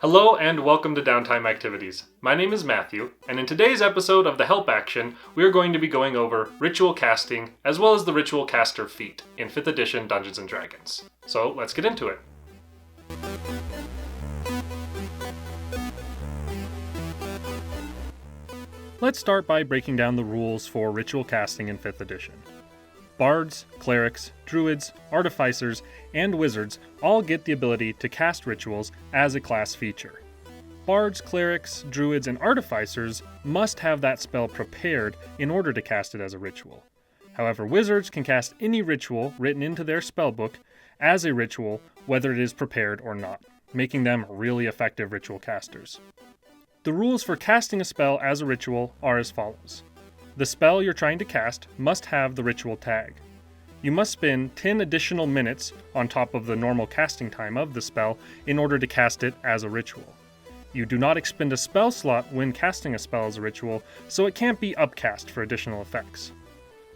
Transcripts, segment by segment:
Hello and welcome to Downtime Activities. My name is Matthew, and in today's episode of the Help Action, we are going to be going over ritual casting as well as the Ritual Caster feat in 5th edition Dungeons & Dragons. So let's get into it. Let's start by breaking down the rules for ritual casting in 5th edition. Bards, Clerics, Druids, Artificers, and Wizards all get the ability to cast rituals as a class feature. Bards, Clerics, Druids, and Artificers must have that spell prepared in order to cast it as a ritual. However, Wizards can cast any ritual written into their spellbook as a ritual, whether it is prepared or not, making them really effective ritual casters. The rules for casting a spell as a ritual are as follows. The spell you're trying to cast must have the ritual tag. You must spend 10 additional minutes on top of the normal casting time of the spell in order to cast it as a ritual. You do not expend a spell slot when casting a spell as a ritual, so it can't be upcast for additional effects.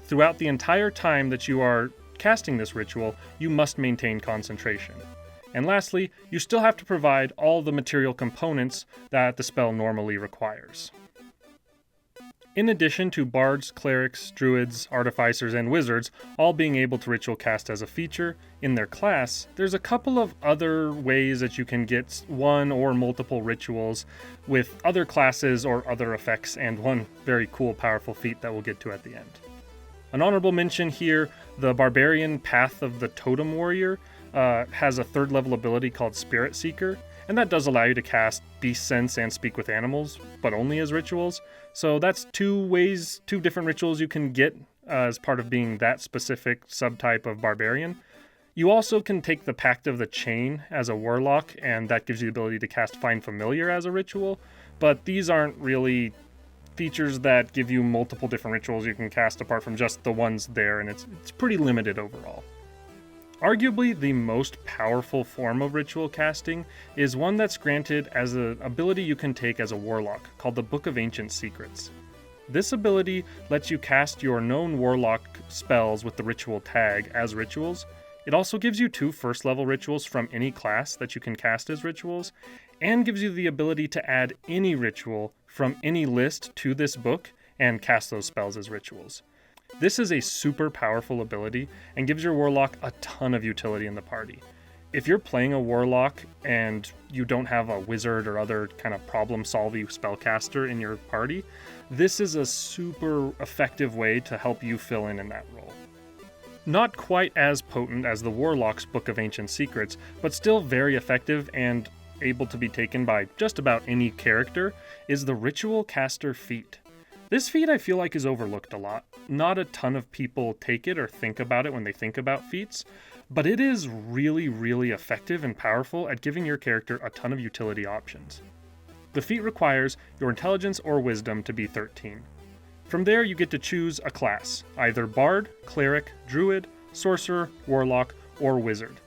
Throughout the entire time that you are casting this ritual, you must maintain concentration. And lastly, you still have to provide all the material components that the spell normally requires. In addition to Bards, Clerics, Druids, Artificers, and Wizards all being able to ritual cast as a feature in their class, there's a couple of other ways that you can get one or multiple rituals with other classes or other effects, and one very cool, powerful feat that we'll get to at the end. An honorable mention here, the Barbarian Path of the Totem Warrior has a 3rd level ability called Spirit Seeker, and that does allow you to cast Beast Sense and Speak with Animals, but only as rituals. So that's two different rituals you can get as part of being that specific subtype of Barbarian. You also can take the Pact of the Chain as a Warlock, and that gives you the ability to cast Find Familiar as a ritual, but these aren't really features that give you multiple different rituals you can cast apart from just the ones there, and it's pretty limited overall. Arguably, the most powerful form of ritual casting is one that's granted as an ability you can take as a warlock, called the Book of Ancient Secrets. This ability lets you cast your known warlock spells with the ritual tag as rituals. It also gives you 2 first-level rituals from any class that you can cast as rituals, and gives you the ability to add any ritual from any list to this book and cast those spells as rituals. This is a super powerful ability and gives your warlock a ton of utility in the party. If you're playing a warlock and you don't have a wizard or other kind of problem-solving spellcaster in your party, this is a super effective way to help you fill in that role. Not quite as potent as the Warlock's Book of Ancient Secrets, but still very effective and able to be taken by just about any character, is the Ritual Caster feat. This feat I feel like is overlooked a lot. Not a ton of people take it or think about it when they think about feats, but it is really, really effective and powerful at giving your character a ton of utility options. The feat requires your intelligence or wisdom to be 13. From there, you get to choose a class, either Bard, Cleric, Druid, Sorcerer, Warlock, or Wizard.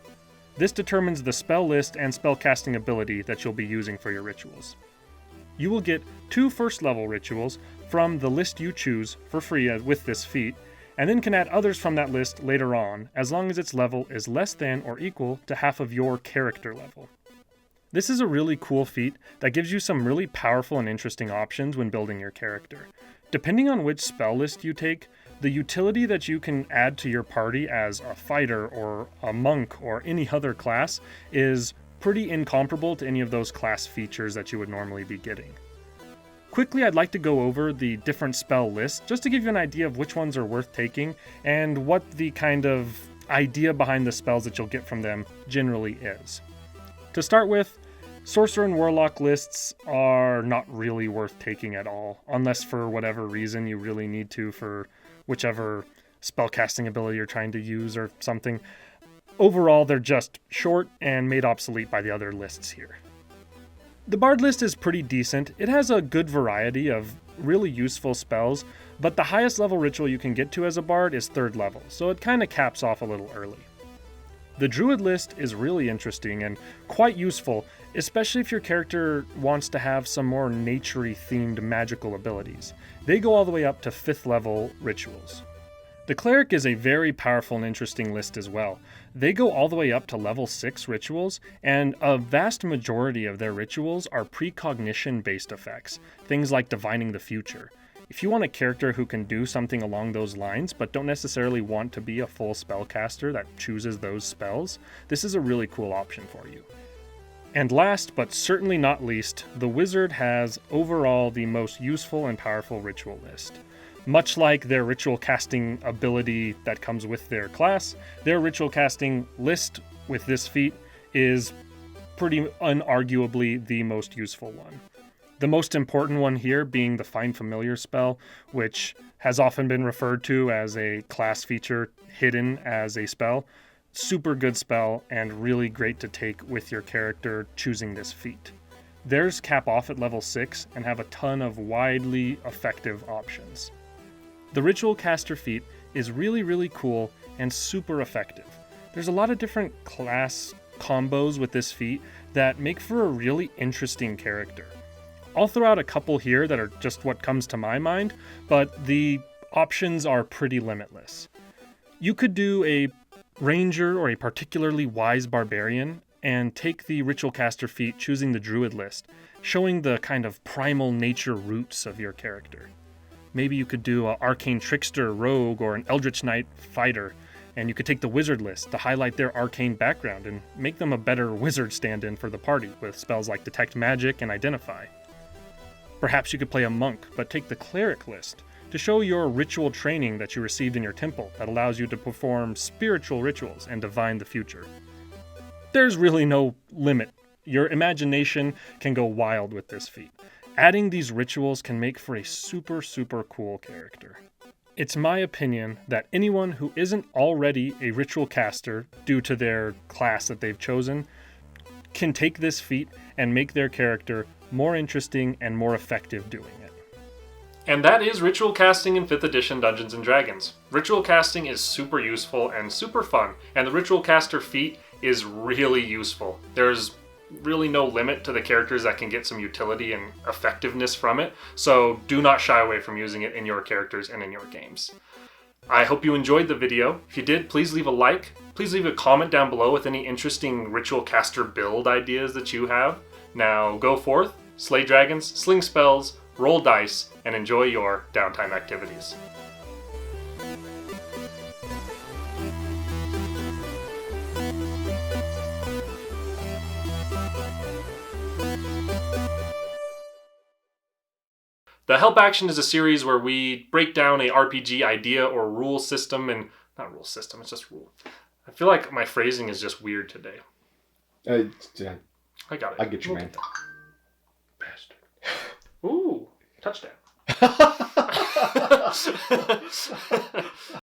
This determines the spell list and spellcasting ability that you'll be using for your rituals. You will get 2 first-level rituals from the list you choose for free with this feat, and then can add others from that list later on, as long as its level is less than or equal to half of your character level. This is a really cool feat that gives you some really powerful and interesting options when building your character. Depending on which spell list you take, the utility that you can add to your party as a fighter or a monk or any other class is pretty incomparable to any of those class features that you would normally be getting. Quickly, I'd like to go over the different spell lists just to give you an idea of which ones are worth taking and what the kind of idea behind the spells that you'll get from them generally is. To start with, Sorcerer and Warlock lists are not really worth taking at all, unless for whatever reason you really need to for whichever spellcasting ability you're trying to use or something. Overall, they're just short and made obsolete by the other lists here. The Bard list is pretty decent. It has a good variety of really useful spells, but the highest level ritual you can get to as a Bard is 3rd level, so it kind of caps off a little early. The Druid list is really interesting and quite useful, especially if your character wants to have some more nature-y themed magical abilities. They go all the way up to 5th level rituals. The Cleric is a very powerful and interesting list as well. They go all the way up to level 6 rituals, and a vast majority of their rituals are precognition-based effects, things like divining the future. If you want a character who can do something along those lines, but don't necessarily want to be a full spellcaster that chooses those spells, this is a really cool option for you. And last, but certainly not least, the Wizard has overall the most useful and powerful ritual list. Much like their ritual casting ability that comes with their class, their ritual casting list with this feat is pretty unarguably the most useful one. The most important one here being the Find Familiar spell, which has often been referred to as a class feature hidden as a spell. Super good spell and really great to take with your character choosing this feat. Theirs cap off at level 6 and have a ton of widely effective options. The Ritual Caster feat is really cool and super effective. There's a lot of different class combos with this feat that make for a really interesting character. I'll throw out a couple here that are just what comes to my mind, but the options are pretty limitless. You could do a Ranger or a particularly wise Barbarian and take the Ritual Caster feat choosing the Druid list, showing the kind of primal nature roots of your character. Maybe you could do an Arcane Trickster Rogue or an Eldritch Knight Fighter, and you could take the Wizard list to highlight their arcane background and make them a better Wizard stand-in for the party with spells like Detect Magic and Identify. Perhaps you could play a Monk, but take the Cleric list to show your ritual training that you received in your temple that allows you to perform spiritual rituals and divine the future. There's really no limit. Your imagination can go wild with this feat. Adding these rituals can make for a super cool character. It's my opinion that anyone who isn't already a ritual caster due to their class that they've chosen can take this feat and make their character more interesting and more effective doing it. And that is ritual casting in 5th edition Dungeons & Dragons. Ritual casting is super useful and super fun, and the Ritual Caster feat is really useful. There's really no limit to the characters that can get some utility and effectiveness from it, so do not shy away from using it in your characters and in your games. I hope you enjoyed the video. If you did, please leave a like. Please leave a comment down below with any interesting Ritual Caster build ideas that you have. Now go forth, slay dragons, sling spells, roll dice, and enjoy your downtime activities. The Help Action is a series where we break down a RPG idea or rule system, and not rule system, it's just rule. I feel like my phrasing is just weird today. I got it. I get you, man. Bastard. Ooh, touchdown.